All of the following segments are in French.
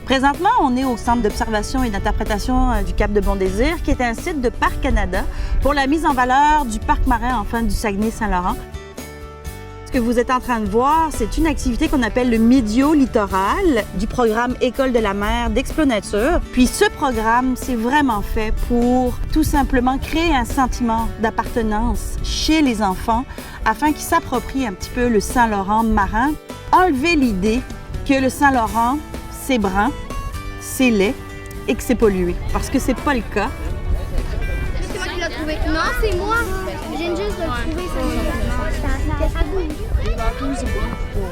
Présentement, on est au Centre d'observation et d'interprétation du Cap de Bon-Désir, qui est un site de Parcs Canada pour la mise en valeur du parc marin enfin du Saguenay-Saint-Laurent. Ce que vous êtes en train de voir, c'est une activité qu'on appelle le Médio Littoral du programme École de la mer d'Explonature. Puis ce programme, c'est vraiment fait pour tout simplement créer un sentiment d'appartenance chez les enfants afin qu'ils s'approprient un petit peu le Saint-Laurent marin. Enlever l'idée que le Saint-Laurent, c'est brun, c'est laid et que c'est pollué, parce que c'est pas le cas. C'est moi qui l'ai trouvé. Non, c'est moi. Je viens juste de le trouver. Ça bouge.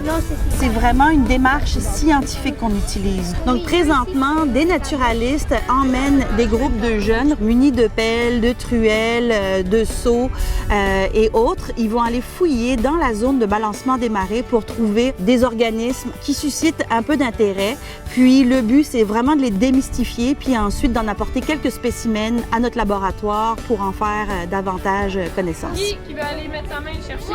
Non, c'est vraiment une démarche scientifique qu'on utilise. Donc présentement, des naturalistes emmènent des groupes de jeunes munis de pelles, de truelles, de seaux et autres. Ils vont aller fouiller dans la zone de balancement des marées pour trouver des organismes qui suscitent un peu d'intérêt. Puis le but, c'est vraiment de les démystifier, puis ensuite d'en apporter quelques spécimens à notre laboratoire pour en faire davantage connaissance. Qui veut aller mettre sa main et chercher?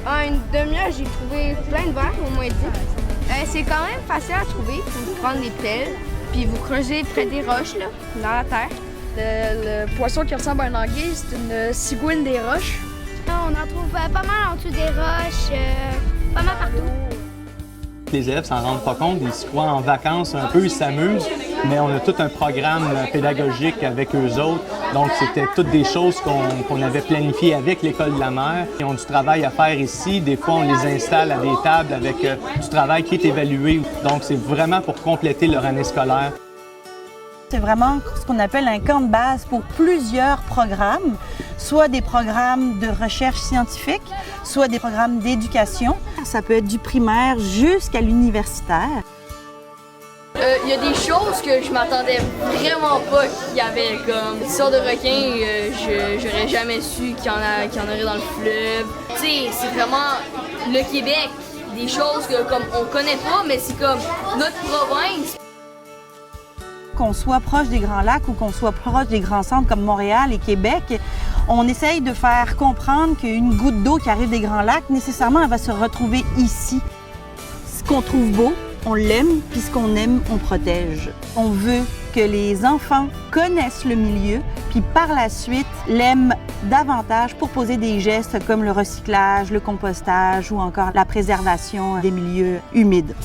En une demi-heure, j'ai trouvé plein de verres, au moins 10. C'est quand même facile à trouver. Vous prendre des pelles, puis vous creusez près des roches, là, dans la terre. Le poisson qui ressemble à un anguille, c'est une cigouine des roches. On en trouve pas mal en dessous des roches, pas mal partout. Les élèves s'en rendent pas compte, ils se croient en vacances un peu, ils s'amusent, mais on a tout un programme pédagogique avec eux autres. Donc, c'était toutes des choses qu'on avait planifiées avec l'École de la mer. Ils ont du travail à faire ici. Des fois, on les installe à des tables avec du travail qui est évalué. Donc, c'est vraiment pour compléter leur année scolaire. C'est vraiment ce qu'on appelle un camp de base pour plusieurs programmes, soit des programmes de recherche scientifique, soit des programmes d'éducation. Ça peut être du primaire jusqu'à l'universitaire. Il y a des choses que je m'attendais vraiment pas qu'il y avait, comme des sortes de requins, j'aurais jamais su qu'il y en aurait dans le fleuve. Tu sais, c'est vraiment le Québec, des choses que comme on connaît pas, mais c'est comme notre province. Qu'on soit proche des Grands Lacs ou qu'on soit proche des grands centres comme Montréal et Québec, on essaye de faire comprendre qu'une goutte d'eau qui arrive des Grands Lacs, nécessairement, elle va se retrouver ici. Ce qu'on trouve beau, on l'aime, puis ce qu'on aime, on protège. On veut que les enfants connaissent le milieu, puis par la suite l'aiment davantage pour poser des gestes comme le recyclage, le compostage ou encore la préservation des milieux humides.